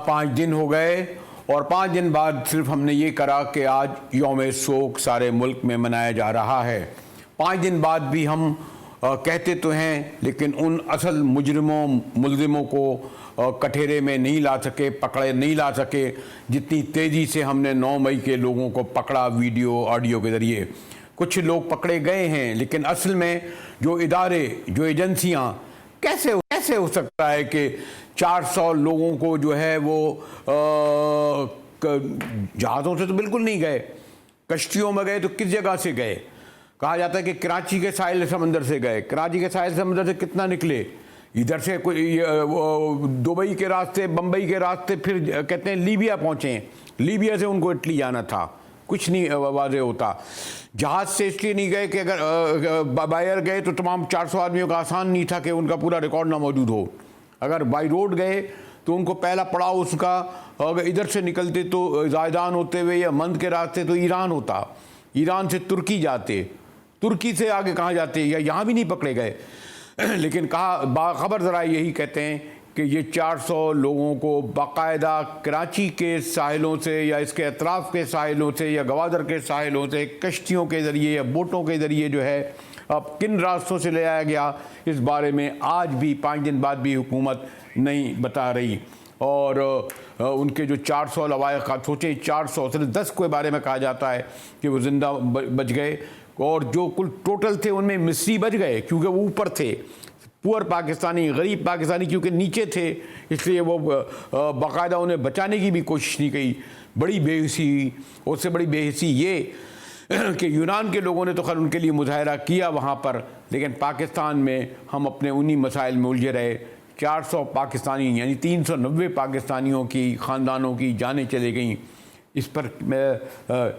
5 दिन हो गए और 5 दिन बाद सिर्फ हमने ये करा कि आज यौम शोक सारे मुल्क में मनाया जा रहा है। 5 दिन बाद भी हम कहते तो हैं लेकिन उन असल मुजरिमों मुलजिमों को कठेरे में नहीं ला सके, पकड़े नहीं ला सके जितनी तेज़ी से हमने 9 मई के लोगों को पकड़ा वीडियो ऑडियो के ज़रिए। कुछ लोग पकड़े गए हैं लेकिन असल में जो इदारे, जो एजेंसियां, कैसे हो सकता है कि 400 लोगों को जो है वो जहाज़ों से तो बिल्कुल नहीं गए, कश्तियों में गए तो किस जगह से गए? कहा जाता है कि कराची के साहिल समंदर से गए। कराची के साहिल समंदर से कितना निकले? इधर से कोई दुबई के रास्ते, बम्बई के रास्ते, फिर कहते हैं लीबिया पहुँचे। लीबिया से उनको इटली जाना था। कुछ नहीं वाज़ेह होता। जहाज़ से इसलिए नहीं गए कि अगर बायर गए तो तमाम 400 आदमियों का आसान नहीं था कि उनका पूरा रिकॉर्ड ना मौजूद हो। अगर बाई रोड गए तो उनको पहला पड़ाव उसका, अगर इधर से निकलते तो ज़ायदान होते हुए या मंद के रास्ते तो ईरान होता, ईरान से तुर्की जाते, तुर्की से आगे कहाँ जाते, या यहाँ भी नहीं पकड़े गए। लेकिन कहा बाखबर ज़रा यही कहते हैं कि ये 400 लोगों को बाकायदा कराची के साहिलों से या इसके अतराफ़ के साहिलों से या गवादर के साहिलों से कश्तियों के ज़रिए या बोटों के ज़रिए जो है अब किन रास्तों से ले आया गया, इस बारे में आज भी 5 दिन बाद भी हुकूमत नहीं बता रही। और उनके जो 400 लवाहिक़, सोचें 400 सिर्फ 10 के बारे में कहा जाता है कि वो ज़िंदा बच गए और जो कुल टोटल थे उनमें मिस्री बच गए क्योंकि वो ऊपर थे। पुअर पाकिस्तानी, गरीब पाकिस्तानी क्योंकि नीचे थे इसलिए वो बाकायदा उन्हें बचाने की भी कोशिश नहीं की। बड़ी बेहिसी हुई। उससे बड़ी बेहिसी ये कि यूनान के लोगों ने तो खैर उनके लिए मुजाहरा किया वहाँ पर, लेकिन पाकिस्तान में हम अपने उन्हीं मसाइल में उलझे रहे। 400 पाकिस्तानी यानी 390 पाकिस्तानियों की, ख़ानदानों की जानें चले गईं। इस पर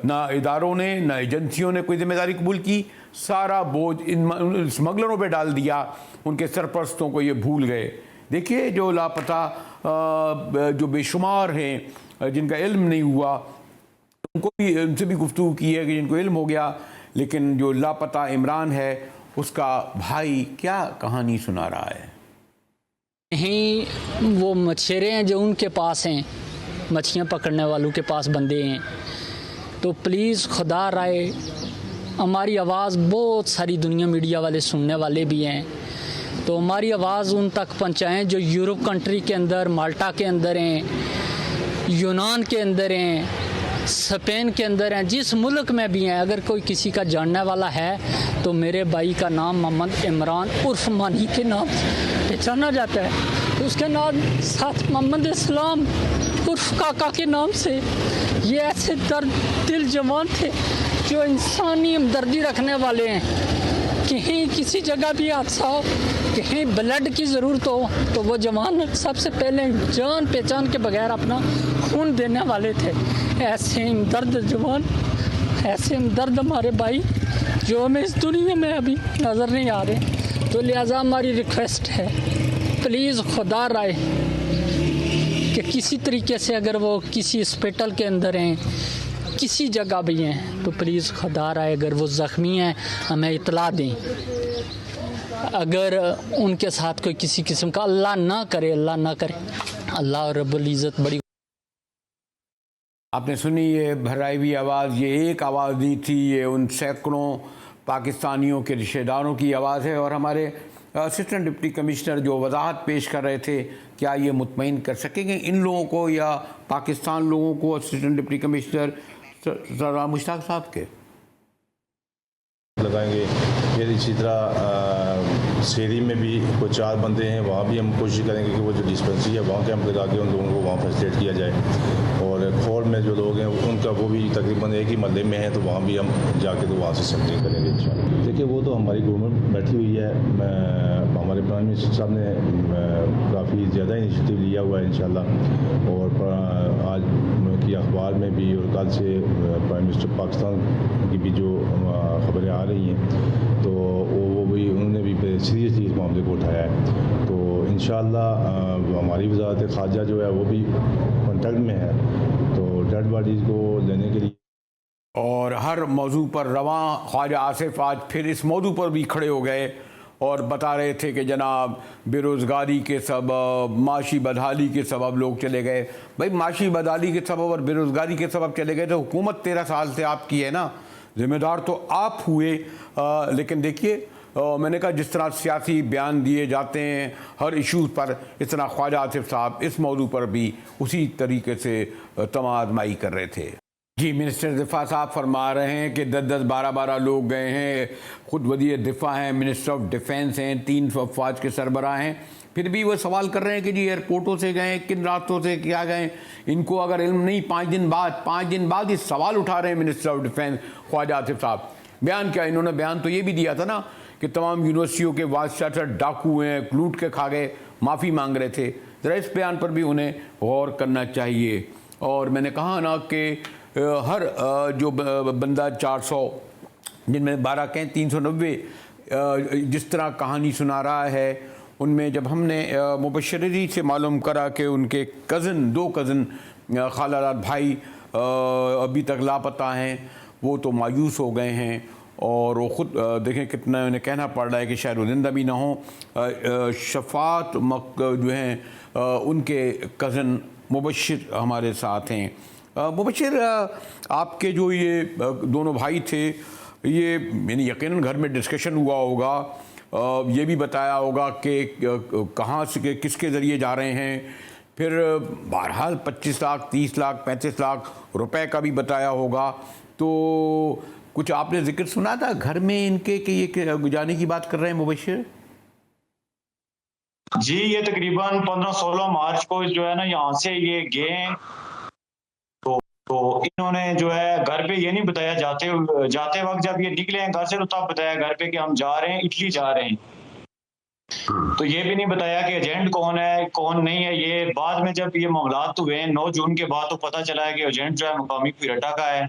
ना इदारों ने ना एजेंसियों ने कोई जिम्मेदारी कबूल की। सारा बोझ इन स्मगलरों पे डाल दिया। उनके सरपरस्तों को ये भूल गए। देखिए जो लापता जो बेशुमार हैं जिनका इल्म नहीं हुआ, उनको भी, उनसे भी गुफ्तगू की है कि जिनको इल्म हो गया, लेकिन जो लापता इमरान है उसका भाई क्या कहानी सुना रहा है। यहीं वो मछेरे हैं जो उनके पास हैं, मछलियाँ पकड़ने वालों के पास बंदे हैं। तो प्लीज़ खुदा राय हमारी आवाज़ बहुत सारी दुनिया मीडिया वाले सुनने वाले भी हैं, तो हमारी आवाज़ उन तक पहुँचाएँ जो यूरोप कंट्री के अंदर, माल्टा के अंदर हैं, यूनान के अंदर हैं, स्पेन के अंदर हैं, जिस मुल्क में भी हैं। अगर कोई किसी का जानने वाला है तो मेरे भाई का नाम मोहम्मद इमरान उर्फ मानी के नाम से पहचाना जाता है। तो उसके नाम साथ मोहम्मद इस्लाम उर्फ काका के नाम से। ये ऐसे दर्द दिल जवान थे जो इंसानी हमदर्दी रखने वाले हैं। कहीं किसी जगह भी हादसा हो, कहीं ब्लड की ज़रूरत हो तो वो जवान सबसे पहले जान पहचान के बगैर अपना खून देने वाले थे। ऐसे हमदर्द जवान, ऐसे हमदर्द हमारे भाई जो हमें इस दुनिया में अभी नज़र नहीं आ रहे। तो लिहाजा हमारी रिक्वेस्ट है, प्लीज़ खुदा राय कि किसी तरीके से अगर वो किसी हॉस्पिटल के अंदर हैं, किसी जगह भी हैं, तो प्लीज़ खुदा राय अगर वो ज़ख्मी हैं हमें इतला दें। अगर उनके साथ कोई किसी किस्म का, अल्लाह ना करे, अल्लाह रब्बुल इज़्ज़त बड़ी। आपने सुनी ये भराई हुई आवाज़, ये एक आवाज़ नहीं थी, ये उन सैकड़ों पाकिस्तानियों के रिश्तेदारों की आवाज़ है। और हमारे असिस्टेंट डिप्टी कमिश्नर जो वजाहत पेश कर रहे थे, क्या ये मुतमईन कर सकेंगे इन लोगों को या पाकिस्तान लोगों को? असिस्टेंट डिप्टी कमिश्नर मुश्ताक साहब के लगाएंगे। फिर इसी तरह शेरी में भी कोई 4 बंदे हैं, वहाँ भी हम कोशिश करेंगे कि वो जो डिस्पेंसरी है वहाँ कैंप लगा के उन लोगों को वहाँ फैसिलिटेट किया जाए। और खोल में जो लोग हैं उनका वो भी तकरीबन एक ही महल्ले में है, तो वहाँ भी हम जाके तो वहाँ से सैम्पलिंग करेंगे इंशाल्लाह। देखिए वो तो हमारी गवर्नमेंट बैठी हुई है, हमारे प्राइम मिनिस्टर साहब ने काफ़ी ज़्यादा इनिशिएटिव लिया हुआ है इंशाल्लाह। और आज की अखबार में भी और कल से प्राइम मिनिस्टर पाकिस्तान की भी जो खबरें आ रही हैं तो वो भी उन्होंने भी सीरियसली इस मामले को उठाया है। तो इंशाल्लाह हमारी वज़ारत ख़ारजा जो है वो भी कॉन्टैक्ट में है, तो डेड बॉडीज़ को लेने के लिए। और हर मौजू पर रवां ख्वाजा आसिफ आज फिर इस मौजू पर भी खड़े हो गए और बता रहे थे कि जनाब बेरोज़गारी के सबब, माशी बदहाली के सबब लोग चले गए। भाई माशी बदहाली के सबब और बेरोज़गारी के सबब चले गए तो हुकूमत 13 साल से आपकी है ना, ज़िम्मेदार तो आप हुए। लेकिन देखिए मैंने कहा जिस तरह सियासी बयान दिए जाते हैं हर इशूज़ पर, इस तरह ख्वाजा आसिफ साहब इस मौजू पर भी उसी तरीके से तमाज़माई कर रहे थे। जी, मिनिस्टर दिफा साहब फरमा रहे हैं कि 10-10, 12-12 लोग गए हैं, ख़ुद वज़ीर दिफा हैं, मिनिस्टर ऑफ डिफेंस हैं, 3 अफवाज के सरबराह हैं, फिर भी वो सवाल कर रहे हैं कि जी एयरपोर्टों से गए, किन रास्तों से क्या गए, इनको अगर इल्म नहीं। 5 दिन बाद ये सवाल उठा रहे हैं minister of defence Khwaja Asif साहब। बयान क्या, इन्होंने बयान तो ये भी दिया था ना कि तमाम यूनिवर्सिटियों के वाइस चांसलर डाकू हैं, लूट के खा गए, माफ़ी मांग रहे थे। ज़रा इस बयान पर भी उन्हें गौर करना चाहिए। और मैंने कहा ना कि हर जो बंदा 400 जिनमें 12 के 390 जिस तरह कहानी सुना रहा है, उनमें जब हमने मुबशरी से मालूम करा कि उनके कज़न 2 कज़न खालाजाद भाई अभी तक लापता हैं, वो तो मायूस हो गए हैं। और वो ख़ुद देखें कितना उन्हें कहना पड़ रहा है कि शायद वो जिंदा भी ना हो। शफात जो हैं उनके कज़न मुबशिर हमारे साथ हैं। मुबशिर, आपके जो ये दोनों भाई थे, ये यानी यकीनन घर में डिस्कशन हुआ होगा, ये भी बताया होगा कि कहाँ से किसके ज़रिए जा रहे हैं, फिर बहरहाल 25 लाख 30 लाख 35 लाख रुपए का भी बताया होगा। तो कुछ आपने जिक्र सुना था घर में इनके कि ये जाने की बात कर रहे हैं मुबशिर? जी, ये तकरीबन 15-16 मार्च को जो है ना यहाँ से ये गए। तो इन्होंने जो है घर पे ये नहीं बताया, जाते वक्त जब ये निकले हैं घर से तो तब बताया घर पे कि हम जा रहे हैं, इटली जा रहे हैं। तो ये भी नहीं बताया कि एजेंट कौन है कौन नहीं है। ये बाद में जब ये मामलात हुए 9 जून के बाद तो पता चला है कि एजेंट जो है मुकामी क्वेटा का है।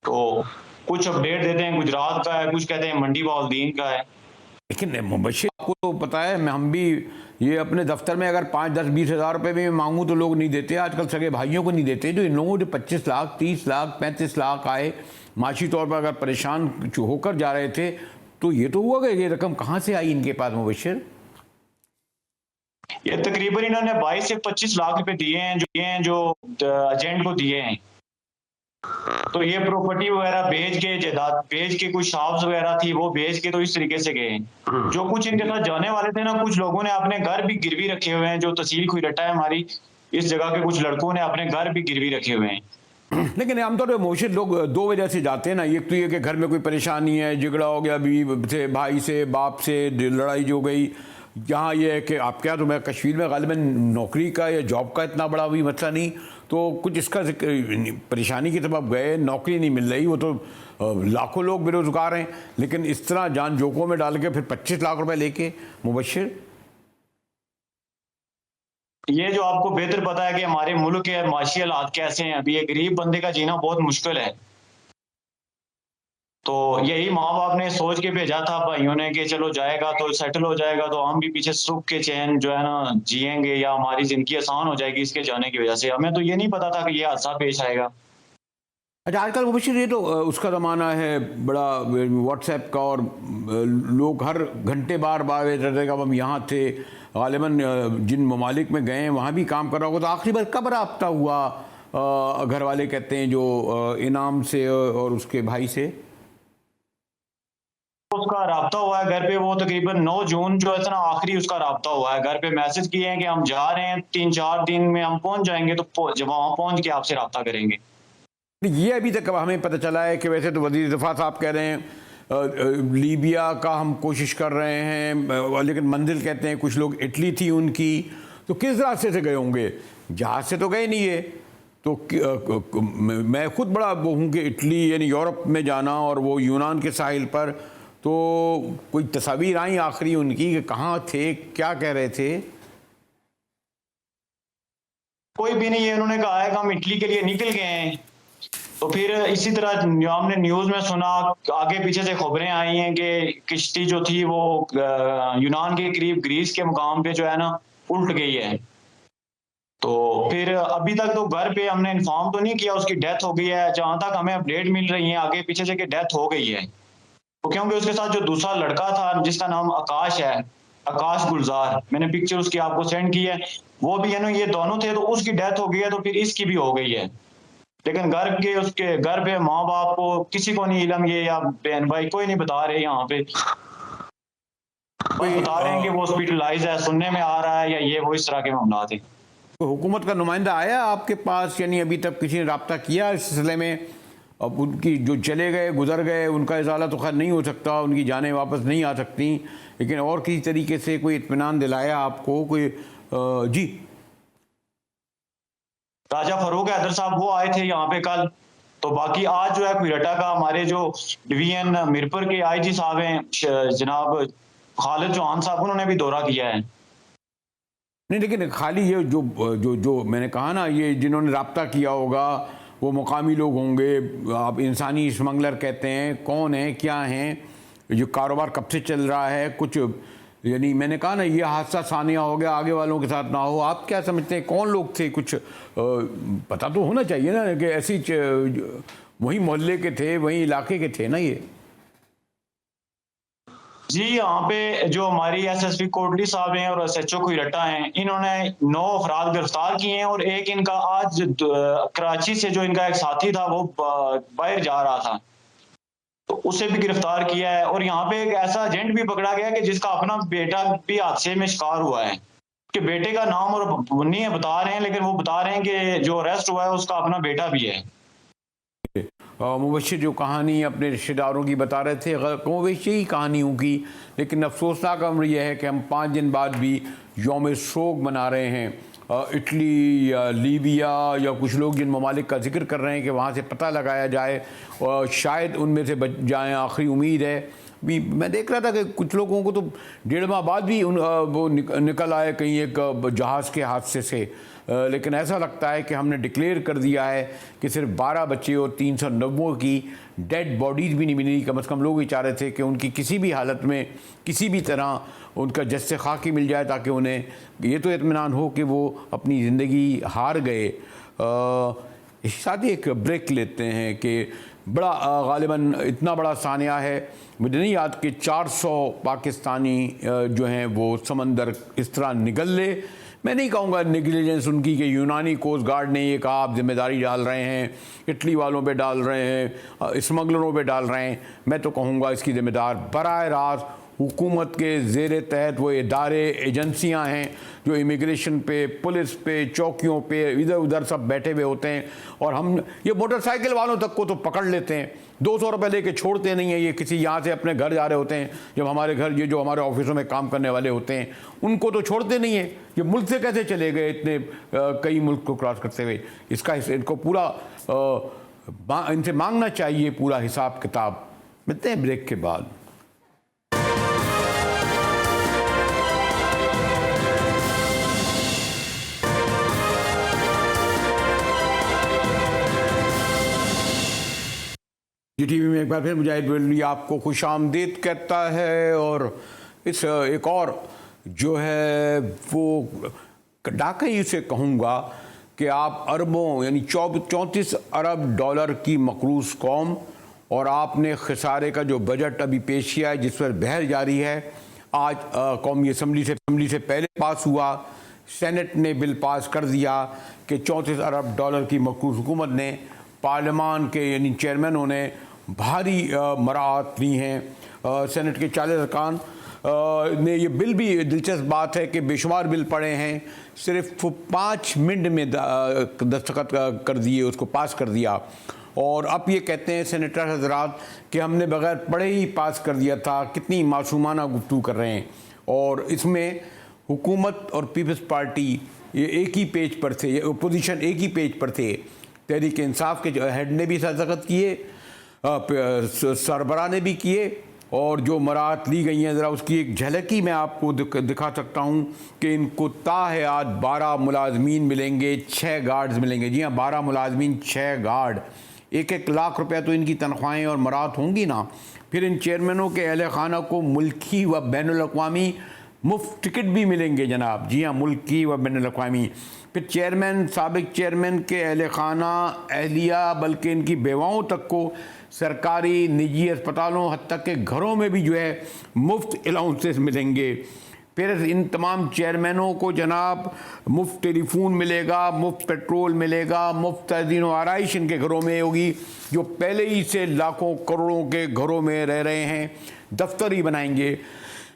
तो कुछ अपडेट देते हैं गुजरात का है, कुछ कहते हैं मंडी बहाउद्दीन का है। लेकिन मुबशिर आपको तो पता है, हम भी ये अपने दफ्तर में अगर 5, 10, 20 हज़ार रुपये भी मांगूँ तो लोग नहीं देते। आजकल सगे भाइयों को नहीं देते। जो इन लोगों जो 25 लाख 30 लाख 35 लाख आए माशी तौर पर अगर परेशान होकर जा रहे थे, तो ये तो हुआ कि ये रकम कहाँ से आई इनके पास मुबशिर? ये तकरीबन इन्होंने 22 से 25 लाख रुपए दिए हैं जो एजेंट को दिए हैं। तो ये प्रॉपर्टी वगैरह बेच के, जायदाद बेच के, कुछ शॉप्स वगैरह थी वो बेच के, तो इस तरीके से गए। जो कुछ इनके साथ जाने वाले थे ना, कुछ लोगों ने अपने घर भी गिरवी रखे हुए हैं। जो तहसील खुईरटा है हमारी, इस जगह के कुछ लड़कों ने अपने घर भी गिरवी रखे हुए हैं। लेकिन आमतौर पर मुबशिर लोग 2 वजह से जाते हैं ना। एक तो ये कि घर में कोई परेशानी है, झगड़ा हो गया बीवी से, भाई से, बाप से, लड़ाई जो गई। यहाँ ये है कि आप क्या, तो मैं कश्मीर में गालिबन नौकरी का या जॉब का इतना बड़ा भी मसला नहीं, तो कुछ इसका परेशानी की तरफ गए, नौकरी नहीं मिल रही। वो तो लाखों लोग बेरोज़गार हैं, लेकिन इस तरह जान जोखों में डाल के फिर 25 लाख रुपए लेके मुबशिर। ये जो आपको बेहतर पता है कि हमारे मुल्क के माशी हालात कैसे हैं। अभी एक गरीब बंदे का जीना बहुत मुश्किल है। तो यही माँ बाप ने सोच के भेजा था भाइयों ने कि चलो जाएगा तो सेटल हो जाएगा, तो हम भी पीछे सुख के चैन जो है ना जिएंगे, या हमारी जिंदगी आसान हो जाएगी इसके जाने की वजह से। हमें तो ये नहीं पता था कि ये हादसा पेश आएगा। अच्छा, आजकल मुबशिर ये तो उसका ज़माना है बड़ा व्हाट्सएप का, और लोग हर घंटे बार रहते कब हम यहाँ थे। गालिबन जिन ममालिक में गए हैं वहाँ भी काम कर रहा होगा। तो आखिरी बार कब रब्ता हुआ, घर वाले कहते हैं, जो इनाम से और उसके भाई से? उसका राब्ता हुआ है घर पे, वो तकरीबन 9 जून जो है ना आखिरी उसका राब्ता हुआ है। घर पे मैसेज किए हैं कि हम जा रहे हैं, 3-4 दिन में हम पहुंच जाएंगे, तो जब वहां पहुंच के आपसे राब्ता करेंगे। ये अभी तक हमें पता चला है कि वैसे तो वज़ीर दिफा साहब कह रहे हैं लीबिया का हम कोशिश कर रहे हैं, लेकिन मंजिल कहते हैं कुछ लोग इटली थी उनकी। तो किस रास्ते से गए होंगे? जहाज़ से तो गए नहीं है। तो मैं खुद बड़ा वो हूँ कि इटली यानी यूरोप में जाना और वो यूनान के साहिल पर, तो कोई तस्वीर आई आखिरी उनकी कि कहाँ थे, क्या कह रहे थे? कोई भी नहीं है। उन्होंने कहा है कि हम इटली के लिए निकल गए हैं। तो फिर इसी तरह हमने न्यूज़ में सुना, आगे पीछे से खबरें आई हैं कि किश्ती जो थी वो यूनान के करीब ग्रीस के मुकाम पे जो है ना उल्ट गई है। तो फिर अभी तक तो घर पे हमने इन्फॉर्म तो नहीं किया, उसकी डेथ हो गई है। जहां तक हमें अपडेट मिल रही है आगे पीछे से कि डेथ हो गई है। तो क्योंकि उसके साथ जो दूसरा लड़का था जिसका नाम आकाश है, आकाश गुलजार, मैंने पिक्चर उसकी आपको सेंड की है, वो भी है ना, ये दोनों थे, तो उसकी डेथ हो गई है, तो फिर इसकी भी हो गई है। लेकिन घर के उसके घर पे माँ बाप को किसी को नहीं इलम, ये या बहन भाई कोई नहीं बता रहे यहाँ पे, कोई बता रहे हैं कि वो हॉस्पिटलाइज है, सुनने में आ रहा है, या ये वो इस तरह के मामला थे। तो हुकूमत का नुमाइंदा आया आपके पास, यानी अभी तक किसी ने रब्ता किया इस सिलसिले में? अब उनकी जो चले गए गुजर गए उनका इजाला तो खैर नहीं हो सकता, उनकी जानें वापस नहीं आ सकती, लेकिन और किसी तरीके से कोई इत्मीनान दिलाया आपको कोई? जी। राजा फारूक हैदर साहब वो आए थे यहाँ पे कल, तो बाकी आज जो है क्वेटा का हमारे जो डिवीजन मीरपुर के आईजी साहब हैं जनाब खालिद चौहान साहब, उन्होंने भी दौरा किया है। नहीं, लेकिन खाली ये जो जो जो मैंने कहा ना, ये जिन्होंने रब्ता किया होगा वो मुकामी लोग होंगे, आप इंसानी स्मगलर कहते हैं, कौन है क्या हैं, जो कारोबार कब से चल रहा है कुछ, यानी मैंने कहा ना ये हादसा सानिया हो गया, आगे वालों के साथ ना हो, आप क्या समझते हैं कौन लोग थे? कुछ पता तो होना चाहिए ना कि ऐसी वही मोहल्ले के थे, वही इलाके के थे ना ये? जी, यहाँ पे जो हमारी एसएसपी कोटली साहब हैं और एसएचओ क्वेटा हैं, इन्होंने 9 अफराद गिरफ्तार किए हैं, और एक इनका आज कराची से जो इनका एक साथी था वो बाहर जा रहा था, तो उसे भी गिरफ्तार किया है। और यहाँ पे एक ऐसा एजेंट भी पकड़ा गया कि जिसका अपना बेटा भी हादसे में शिकार हुआ है, कि बेटे का नाम और नहीं है बता रहे हैं, लेकिन वो बता रहे हैं कि जो अरेस्ट हुआ है उसका अपना बेटा भी है। मुबशिर जो कहानी अपने रिश्तेदारों की बता रहे थे, मुबशिर ही कहानियों की, लेकिन अफसोसनाक अमर यह है कि हम 5 दिन बाद भी यौम शोक मना रहे हैं। इटली या लीबिया या कुछ लोग जिन ममालिक का जिक्र कर रहे हैं कि वहाँ से पता लगाया जाए और शायद उनमें से बच जाएँ, आखिरी उम्मीद है। भी मैं देख रहा था कि कुछ लोगों को तो 1.5 माह बाद भी वो निकल आए कहीं एक जहाज़ के हादसे से, लेकिन ऐसा लगता है कि हमने डिक्लेयर कर दिया है कि सिर्फ 12 बच्चे और 390 की डेड बॉडीज़ भी नहीं मिली। कम से कम लोग ये चाह रहे थे कि उनकी किसी भी हालत में किसी भी तरह उनका जस्से खाकी मिल जाए, ताकि उन्हें ये तो इत्मीनान हो कि वो अपनी ज़िंदगी हार गए। इस साथ ही एक ब्रेक लेते हैं कि बड़ा गालिबन इतना बड़ा सानिया है, मुझे नहीं याद कि 400 पाकिस्तानी जो हैं वो समंदर इस तरह निगल ले। मैं नहीं कहूँगा नेग्लिजेंस उनकी कि यूनानी कोस्ट गार्ड ने ये कहा आप जिम्मेदारी डाल रहे हैं, इटली वालों पे डाल रहे हैं, स्मगलरों पे डाल रहे हैं। मैं तो कहूँगा इसकी ज़िम्मेदार बराह रास्त हुकूमत के ज़ेर तहत वो इदारे एजेंसियां हैं जो इमिग्रेशन पे, पुलिस पे, चौकियों पे इधर उधर सब बैठे हुए होते हैं। और हम ये मोटरसाइकिल वालों तक को तो पकड़ लेते हैं, 200 रुपये लेके छोड़ते नहीं हैं। ये किसी यहाँ से अपने घर जा रहे होते हैं, जब हमारे घर ये जो हमारे ऑफिसों में काम करने वाले होते हैं उनको तो छोड़ते नहीं हैं। ये मुल्क से कैसे चले गए इतने कई मुल्क को क्रॉस करते हुए? इसका इनको पूरा इनसे मांगना चाहिए पूरा हिसाब किताब। मिलते हैं ब्रेक के बाद। जी टीवी में एक बार फिर मुजाहिद बेलवी आपको खुश आमदीद कहता है। और इस एक और जो है वो डाका ही उसे कहूँगा कि आप अरबों यानी 34 अरब डॉलर की मकरूज कौम, और आपने खसारे का जो बजट अभी पेश किया है जिस पर बहस जारी है, आज कौमी असम्बली से पहले पास हुआ, सेनेट ने बिल पास कर दिया कि 34 अरब डॉलर की मकरूज हुकूमत ने पार्लियामान के यानी चेयरमैनों ने भारी मराहत ली हैं। सेनेट के 40 अरकान ने ये बिल भी दिलचस्प बात है कि बेशुमार बिल पड़े हैं, सिर्फ 5 मिनट में दस्तखत कर दिए, उसको पास कर दिया। और अब ये कहते हैं सेनेटर हजरात कि हमने बगैर पढ़े ही पास कर दिया था। कितनी मासूमाना गुफ्तगू कर रहे हैं। और इसमें हुकूमत और पीपल्स पार्टी ये एक ही पेज पर थे, अपोजिशन एक ही पेज पर थे। तहरीक इंसाफ के हेड ने भी दस्तखत किए, सरबरा ने भी किए, और जो मराहत ली गई हैं ज़रा उसकी एक झलक ही मैं आपको दिखा सकता हूँ कि इनको ताहयात 12 मुलाजमीन मिलेंगे, 6 गार्ड्स मिलेंगे। जी हाँ, 12 मुलाजमीन 6 गार्ड, 1-1 लाख रुपया तो इनकी तनख्वाहें और मराहत होंगी ना। फिर इन चेयरमैनों के अहल खाना को मुल्की व बैनुल अक़वामी मुफ्त टिकट भी मिलेंगे जनाब, जी हाँ, मुल्क की व बैनुल-अक़वामी। फिर चेयरमैन, साबिक चेयरमैन के अहल खाना, अहलिया, बल्कि इनकी बेवाओं तक को सरकारी निजी अस्पतालों हद तक के घरों में भी जो है मुफ्त अलाउंसेस मिलेंगे। फिर इन तमाम चेयरमैनों को जनाब मुफ्त टेलीफोन मिलेगा, मुफ्त पेट्रोल मिलेगा, मुफ्त तज़ीन व आराइश इनके घरों में होगी, जो पहले ही से लाखों करोड़ों के घरों में रह रहे हैं, दफ्तर ही बनाएंगे।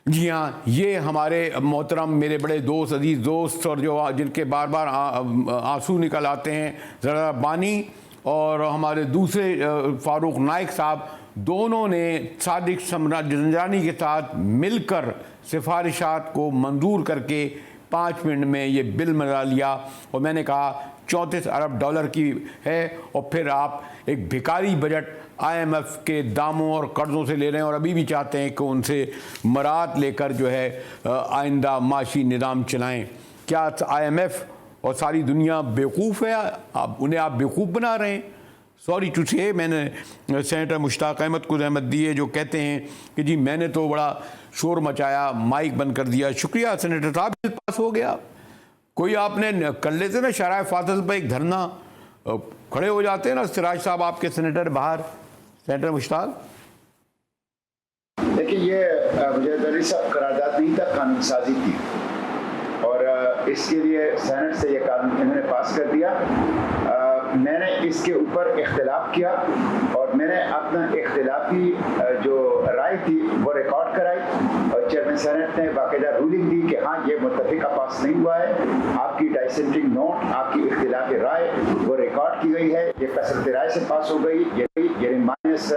जी हाँ, ये हमारे मोहतरम मेरे बड़े दोस्त, अजीज़ दोस्त, और जो जिनके बार बार आंसू निकल आते हैं, ज़रा बानी और हमारे दूसरे फ़ारूक नाइक साहब, दोनों ने सादिक ज़ंजानी के साथ मिलकर सिफारिशात को मंजूर करके 5 मिनट में ये बिल बना लिया। और मैंने कहा 34 अरब डॉलर की है, और फिर आप एक भिखारी बजट IMF के दामों और कर्ज़ों से ले रहे हैं, और अभी भी चाहते हैं कि उनसे मराहत लेकर जो है आइंदा माशी निज़ाम चलाएं। क्या IMF और सारी दुनिया बेवकूफ़ है? उन्हें आप बेवकूफ़ बना रहे हैं। सॉरी टू से, मैंने सेनेटर मुश्ताक अहमद को रहमत दी है, जो कहते हैं कि जी मैंने तो बड़ा शोर मचाया, माइक बंद कर दिया। शुक्रिया सेनेटर साहब, बिल पास हो गया। कोई आपने कर लेते ना शराय फातल पर एक धरना, खड़े हो जाते हैं ना सिराज साहब आपके सेनेटर बाहर, सेनेटर मुश्ताक। देखिए, ये मुझे साहब करारदाद नहीं था, कानून साजी थी, और इसके लिए सेनेट से ये कानून इन्होंने पास कर दिया। मैंने इसके ऊपर इख्तिलाफ किया, और मैंने अपना इख्तिलाफी जो राय थी वो रिकॉर्ड कराई, और चेयरमैन सेनेट ने बाकायदा रूलिंग दी कि हाँ, ये मुत्तफ़िका पास नहीं हुआ है, आपकी डिसेंटिंग नोट, आपकी इख्तिलाफी राय वो रिकॉर्ड की गई है, ये कसरत राय से पास हो गई, यानी माइनस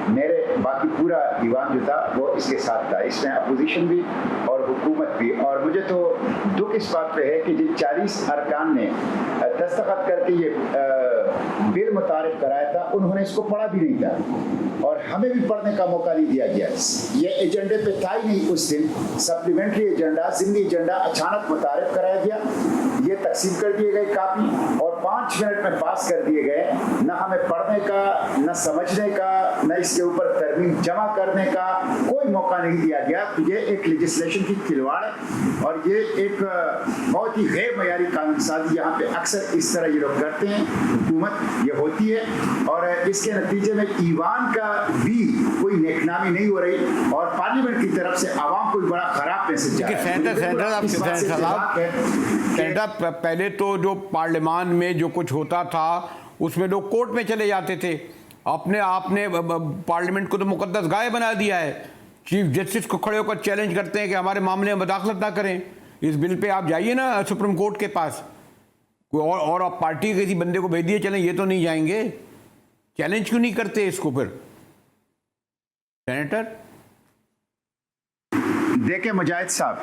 मेरे बाकी पूरा दीवान जो था वो इसके साथ था। इसमें अपोजिशन भी और हुकूमत भी। और मुझे तो दुख इस बात पे है कि जिन 40 अरकान ने दस्तखत करके ये बिल मुतारिफ कराया था, उन्होंने इसको पढ़ा भी नहीं था, और हमें भी पढ़ने का मौका नहीं दिया गया। ये एजेंडे पे था ही नहीं उस दिन। सप्लीमेंट्री एजेंडा, ज़िमनी एजेंडा अचानक मुतारिफ कराया गया, ये तकसीम कर दिए गए कापी, और 5 मिनट में पास कर दिए गए। न हमें पढ़ने का, न समझने का, न इसके ऊपर तरमीम जमा करने का कोई मौका नहीं दिया गया। तो ये एक लेजिस्लेशन की खिलवाड़ है, और ये एक बहुत ही गैर मयारी कानून साजी यहाँ पे अक्सर इस तरह ये लोग करते हैं, हुकूमत ये होती है, और इसके नतीजे में ईवान का भी कोई नेकनामी नहीं हो रही, और पार्लियामेंट की तरफ से आवाम को भी बड़ा खराब मैसेज जा रहा है। पहले तो जो पार्लियामान में जो कुछ होता था उसमें लोग कोर्ट में चले जाते थे। आपने पार्लियामेंट को तो मुकद्दस गाय बना दिया है। चीफ जस्टिस को खड़े होकर चैलेंज करते हैं कि हमारे मामले में मुदाखलत ना करें। इस बिल पे आप जाइए ना सुप्रीम कोर्ट के पास, कोई और आप पार्टी के किसी बंदे को भेज दिए चलें, ये तो नहीं जाएंगे। चैलेंज क्यों नहीं करते इसको फिर सेनेटर? देखें मुजाहिद साहब,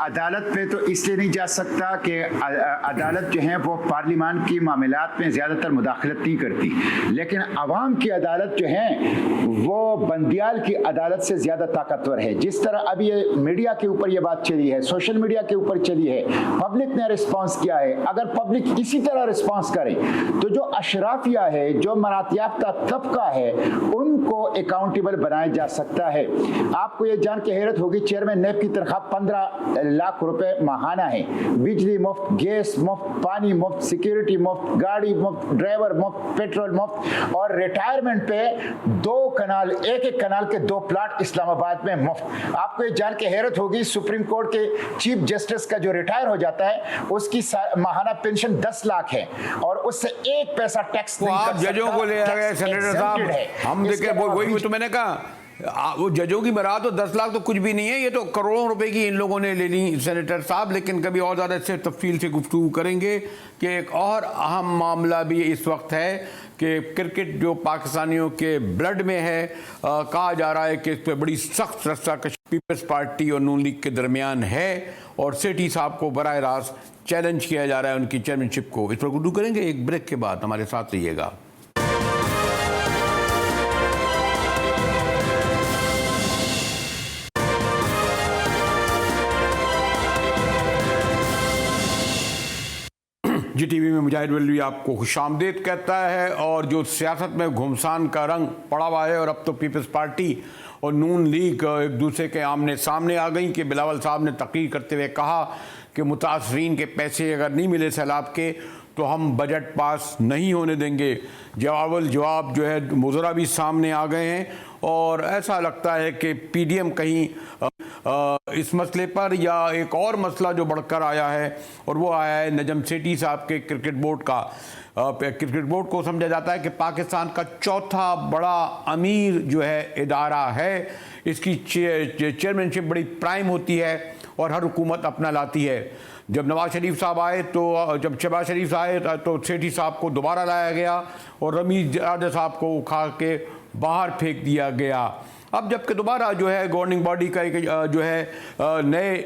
अदालत पे तो इसलिए नहीं जा सकता कि अदालत जो है वो पार्लियामान की मामलात में ज़्यादातर मुदाखलत नहीं करती, लेकिन अवाम की अदालत जो है वो बंदियाल की अदालत से ज़्यादा ताकतवर है। जिस तरह अभी ये मीडिया के ऊपर ये बात चली है, सोशल मीडिया के ऊपर चली है, पब्लिक ने रिस्पॉन्स किया है। अगर पब्लिक इसी तरह रिस्पॉन्स करे तो जो अशराफिया है, जो मनातियाफ्ता तबका है, उनको अकाउंटेबल बनाया जा सकता है। आपको ये जान के हैरत होगी, चेयरमैन नेब की तनख्वाह 15 लाख रुपए माहाना है। बिजली मुफ्त, गैस मुफ्त, पानी मुफ्त, सिक्योरिटी मुफ्त, गाड़ी मुफ्त, ड्राइवर मुफ्त, पेट्रोल मुफ्त, और रिटायरमेंट पे 2 कनाल, एक कनाल के 2 प्लाट इस्लामाबाद में मुफ्त। आपको ये जान के हैरत होगी, सुप्रीम कोर्ट के चीफ जस्टिस का जो रिटायर हो जाता है उसकी माहाना पेंशन 10 लाख है, और उससे 1 पैसा टैक्स नहीं कर सकता। जजों को ले आ गए सेनेटर साहब, हम देखे वही तो मैंने कहा, वो जजों की बरात तो 10 लाख तो कुछ भी नहीं है, ये तो करोड़ों रुपए की इन लोगों ने ले ली सेनेटर साहब। लेकिन कभी और ज़्यादा इससे तफसील से गुफ्तगू करेंगे कि एक और अहम मामला भी इस वक्त है कि क्रिकेट जो पाकिस्तानियों के ब्लड में है, कहा जा रहा है कि इस पर बड़ी सख्त रस्साकशी पीपल्स पार्टी और नून लीग के दरमियान है, और सेठी साहब को बराह रास्त चैलेंज किया जा रहा है उनकी चेयरमैनशिप को। इस पर गुफ्तगू करेंगे एक ब्रेक के बाद, हमारे साथ रहिएगा। जी टीवी में मुजाहिद वल्लवी आपको खुशामदीद कहता है। और जो सियासत में घुमसान का रंग पड़ा हुआ है और अब तो पीपल्स पार्टी और नून लीग एक दूसरे के आमने सामने आ गई कि बिलावल साहब ने तकरीर करते हुए कहा कि मुतासरीन के पैसे अगर नहीं मिले सैलाब के तो हम बजट पास नहीं होने देंगे। जवाब जो है मुज़रा भी सामने आ गए हैं और ऐसा लगता है कि पीडीएम कहीं इस मसले पर या एक और मसला जो बढ़कर आया है और वो आया है नजम सेठी साहब के क्रिकेट बोर्ड का। क्रिकेट बोर्ड को समझा जाता है कि पाकिस्तान का चौथा बड़ा अमीर जो है इदारा है। इसकी चेयरमैनशिप बड़ी प्राइम होती है और हर हुकूमत अपना लाती है। जब नवाज शरीफ साहब आए तो जब शहबाज शरीफ आए तो सेठी साहब को दोबारा लाया गया और रमीज राजा साहब को उखाड़ के बाहर फेंक दिया गया। अब जबकि दोबारा जो है गवर्निंग बॉडी का एक जो है नए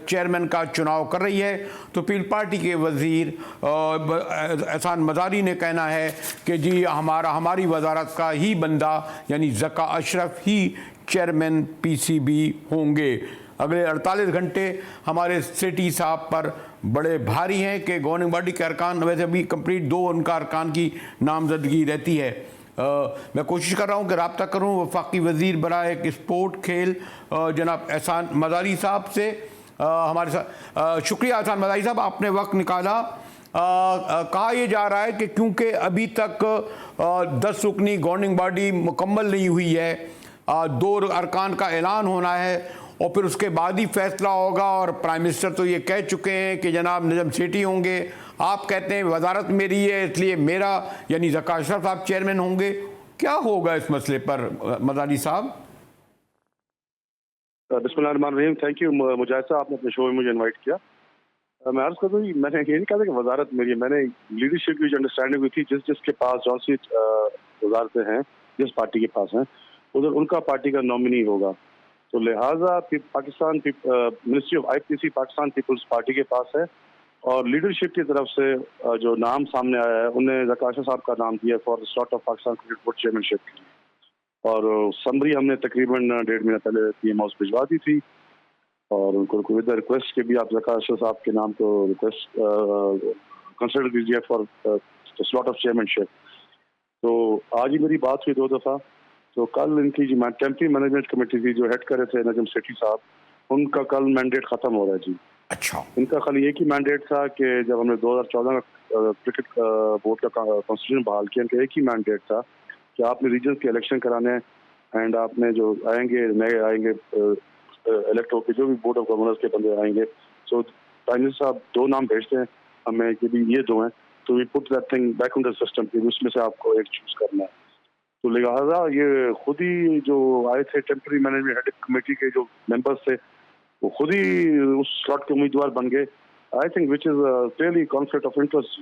चेयरमैन का चुनाव कर रही है तो पीपल्स पार्टी के वजीर एहसान मज़ारी ने कहना है कि जी हमारी वजारत का ही बंदा यानी ज़का अशरफ ही चेयरमैन पीसीबी होंगे। अगले 48 घंटे हमारे सेठी साहब पर बड़े भारी हैं कि गवर्निंग बॉडी के अरकान वैसे भी कंप्लीट 2 उनका अरकान की नामजदगी रहती है। मैं कोशिश कर रहा हूं कि रब्ता करूं वफाकी वजीर बराए स्पोर्ट खेल जनाब एहसान मज़ारी साहब से। हमारे साथ शुक्रिया एहसान मज़ारी साहब, आपने वक्त निकाला। कहा यह जा रहा है कि क्योंकि अभी तक 10 रुकनी गवर्निंग बॉडी मुकम्मल नहीं हुई है, 2 अरकान का ऐलान होना है और फिर उसके बाद ही फैसला होगा। और प्राइम मिनिस्टर तो ये कह चुके हैं कि जनाब नजम सेठी होंगे। आप कहते हैं वजारत मेरी है इसलिए मेरा यानी ज़का अशरफ साहब चेयरमैन होंगे। क्या होगा इस मसले पर मज़ारी साहब? बिस्मिल्लाहिर्रहमानिर्रहीम। थैंक यू मुजाहिद साहब, आपने अपने शो में मुझे इनवाइट किया। मैं अर्ज कर दूं, मैंने ये नहीं कहा था कि वजारत मेरी है। मैंने लीडरशिप की जो अंडरस्टैंडिंग हुई थी जिसके पास जौन सी वजारतें हैं जिस पार्टी के पास हैं उधर उनका पार्टी का नॉमिनी होगा। तो लिहाजा Pakistan ministry of IPC Pakistan Peoples Party के पास है और लीडरशिप की तरफ से जो नाम सामने आया है उन्हें ज़का अशरफ साहब का नाम दिया for the slot of Pakistan cricket board chairmanship के लिए। और समरी हमने तकरीबन 1.5 महीना पहले पीएम हाउस भिजवा दी थी और उनको विद रिक्वेस्ट के भी आप ज़का अशरफ साहब के नाम को रिक्वेस्ट कंसिडर कीजिए फॉर स्लॉट ऑफ चेयरमैनशिप। तो आज ही मेरी बात हुई 2 दफ़ा। तो कल इनकी जो टेम्पररी मैनेजमेंट कमेटी थी जो हेड कर रहे थे नजम सेठी साहब, उनका कल मैंडेट खत्म हो रहा है जी। अच्छा, इनका खाली एक ही मैंडेट था कि जब हमने 2014 का क्रिकेट बोर्ड का कॉन्स्टिट्यूशन बहाल किया, इनका एक ही मैंडेट था कि आपने रीजन के इलेक्शन कराने हैं एंड आपने जो आएंगे नए आएंगे इलेक्ट होकर जो भी बोर्ड ऑफ गवर्नर्स के बंदे आएंगे। सो प्राइम मिनिस्टर साहब 2 नाम भेजते हैं हमें कि भी ये 2 हैं, तो we put that thing back in the system कि उसमें से आपको एक चूज करना है। तो लिहाजा ये खुद ही जो आए थे टेम्पररी मैनेजमेंट हेड कमेटी के जो मेंबर्स थे वो खुद ही उस स्लॉट के उम्मीदवार बन गए। I think which is clearly conflict of interest.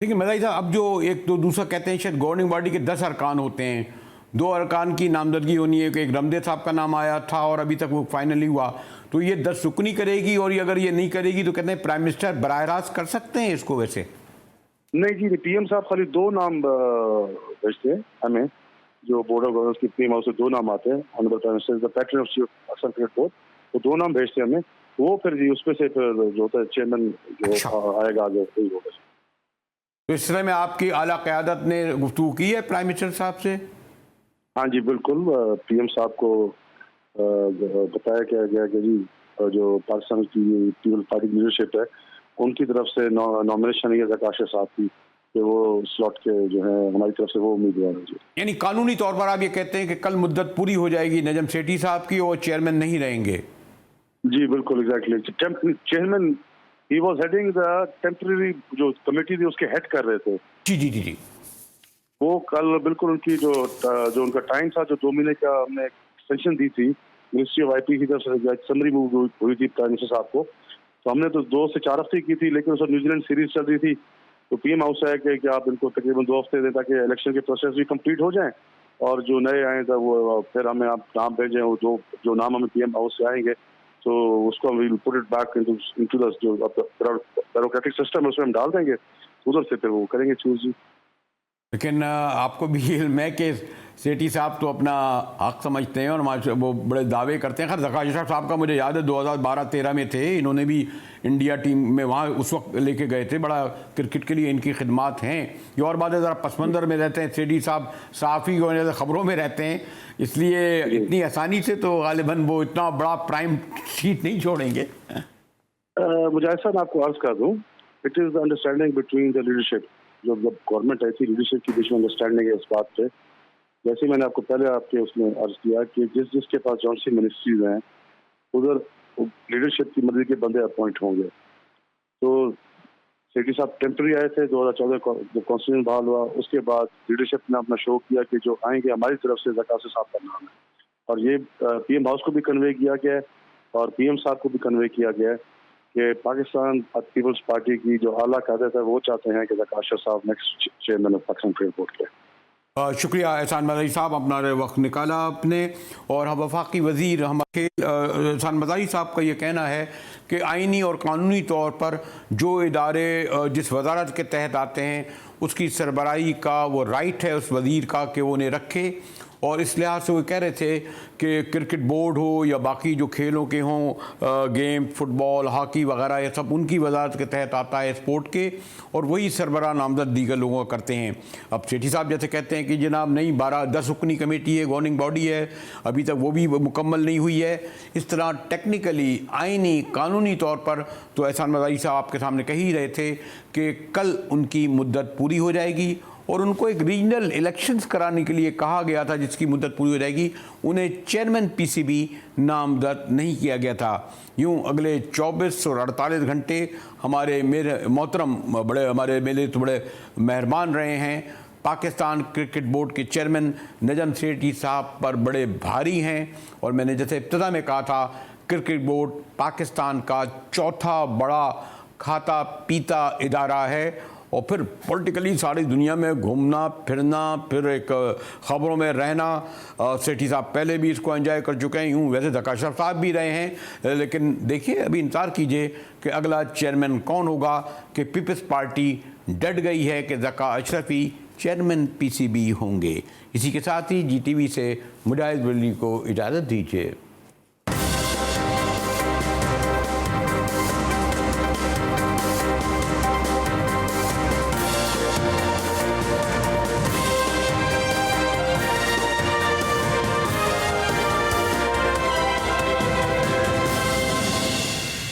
देखिए मज़ारी साहब, अब जो एक तो दूसरा कहते हैं शायद गवर्निंग बॉडी के 10 अरकान होते हैं, 2 अरकान की नामजदगी होनी है। एक रमदे साहब का नाम आया था और अभी तक वो फाइनली हुआ। तो ये 10 रुकनी करेगी और अगर ये नहीं करेगी तो कहते हैं प्राइम मिनिस्टर बराह रास्त कर सकते हैं इसको। वैसे नहीं जी, पीएम साहब खाली 2 नाम भेजते हैं हमें, जो बोर्ड ऑफ गवर्नर्स की पीएम हाउस से 2 नाम आते हैं। Honourable prime minister the pattern of Pakistan cricket board, वो 2 नाम भेजते हैं हमें। वो फिर जी उसमें से फिर जो होता है चेयरमैन जो अच्छा। आएगा आगे वही होगा। तो इस तरह में आपकी आला क़यादत ने गुफ्तगू की है प्राइम मिनिस्टर साहब से? हाँ जी बिल्कुल, पीएम साहब को बताया गया कि जी जो पाकिस्तान की पीपल्स पार्टी की लीडरशिप है उनकी तरफ से नॉमिनेशन है ज़का अशरफ साहब की कि वो स्लॉट के जो है हमारी तरफ से वो उम्मीदवार है जी। यानी कानूनी तौर पर आप ये कहते हैं कि कल मुद्दत पूरी हो जाएगी नजम सेठी साहब की और चेयरमैन नहीं रहेंगे? जी बिल्कुल, exactly. Chairman he was heading the temporary जो कमेटी थी उसके हेड कर रहे थे। जी जी जी जी। वो कल बिल्कुल उनकी जो उनका टाइम था जो 2 महीने का हमने एक्सटेंशन दी थी मिनिस्ट्री ऑफ आईपी की तरफ से समरी मूव हुई थी प्राइम मिनिस्टर साहब को, तो हमने तो 2 से 4 हफ्ते की थी, लेकिन उस न्यूजीलैंड सीरीज चल रही थी तो पीएम हाउस है कि आप इनको तकरीबन 2 हफ्ते दें ताकि इलेक्शन के प्रोसेस भी कंप्लीट हो जाए और जो नए आए तो वो फिर हमें आप नाम भेजें, वो जो नाम हमें पीएम हाउस से आएंगे तो उसको हम will put it back into the जो ब्यूरोक्रेटिक सिस्टम है उसमें हम डाल देंगे, उधर से फिर वो करेंगे चूज जी। लेकिन आपको भी इल्म है कि सेठी साहब तो अपना हक समझते हैं और वो बड़े दावे करते हैं। खैर ज़का अशरफ साहब का मुझे याद है 2012-13 में थे, इन्होंने भी इंडिया टीम में वहाँ उस वक्त लेके गए थे। बड़ा क्रिकेट के लिए इनकी खिदमात हैं। ये और बात है, ज़रा पसमंदर में रहते हैं सेठी साहब, सहाफ़ी की वजह से ख़बरों में रहते हैं, इसलिए इतनी आसानी से तो गालिबन वो इतना बड़ा प्राइम सीट नहीं छोड़ेंगे। मुझे ऐसा मैं आपको अर्ज कर दूं, it is the understanding between the leadership, जो गवर्नमेंट आई थी लीडरशिप के बीच में अंडरस्टैंडिंग है इस बात पे। जैसे मैंने आपको पहले आपके उसमें अर्ज किया कि जिसके पास जौन सी मिनिस्ट्रीज हैं उधर लीडरशिप की मर्जी के बंदे अपॉइंट होंगे। तो सेठी साहब टेम्पररी आए थे 2014 जब कॉन्स्टिट्यूशन बहाल हुआ, उसके बाद लीडरशिप ने अपना शो किया कि जो आएंगे हमारी तरफ से ज़कात से साफ करना है, और ये पीएम हाउस को भी कन्वे किया गया है और पीएम साहब को भी कन्वे किया गया है कि पाकिस्तान पीपल्स पार्टी की जो आला क़यादत है वो चाहते हैं कि ज़कात अशरफ साहब next chairman of Pakistan cricket board के। शुक्रिया एहसान मदारी साहब, अपना वक्त निकाला आपने। और हम वफाकी वज़ीर हमारे एहसान मदारी साहब का ये कहना है कि आइनी और कानूनी तौर पर जो इदारे जिस वजारत के तहत आते हैं उसकी सरबराही का वो राइट है उस वज़ीर का कि वो उन्हें रखे। और इस लिहाज से वो कह रहे थे कि क्रिकेट बोर्ड हो या बाकी जो खेलों के हों, गेम फुटबॉल हॉकी वगैरह, ये सब उनकी वजारत के तहत आता है स्पोर्ट के, और वही सरबराह नामजद दीगर लोगों का करते हैं। अब सेठी साहब जैसे कहते हैं कि जनाब नहीं 12-10 रुकनी कमेटी है, गवर्निंग बॉडी है, अभी तक वो भी मुकम्मल नहीं हुई है। इस तरह टेक्निकली आइनी कानूनी तौर पर तो एहसान मदारी साहब आपके सामने कह ही रहे थे कि कल उनकी मुद्दत पूरी हो जाएगी और उनको एक रीजनल इलेक्शंस कराने के लिए कहा गया था जिसकी मुद्दत पूरी हो जाएगी। उन्हें चेयरमैन पीसीबी नामजद नहीं किया गया था। यूं अगले 24 और 48 घंटे हमारे मेरे मोहतरम बड़े हमारे मेरे तो बड़े मेहरबान रहे हैं। पाकिस्तान क्रिकेट बोर्ड के चेयरमैन नजम सेठी साहब पर बड़े भारी हैं, और मैंने जैसे इब्तिदा में कहा था क्रिकेट बोर्ड पाकिस्तान का चौथा बड़ा खाता पीता इदारा है। और फिर पॉलिटिकली सारी दुनिया में घूमना फिरना, फिर एक ख़बरों में रहना, सेठी साहब पहले भी इसको एंजॉय कर चुके हैं। यूँ वैसे ज़कात अशरफ साहब भी रहे हैं, लेकिन देखिए अभी इंतज़ार कीजिए कि अगला चेयरमैन कौन होगा, कि पीपल्स पार्टी डट गई है कि ज़कात अशरफ ही चेयरमैन पीसीबी होंगे। इसी के साथ ही जीटीवी से मुजाहिद वली को इजाज़त दीजिए।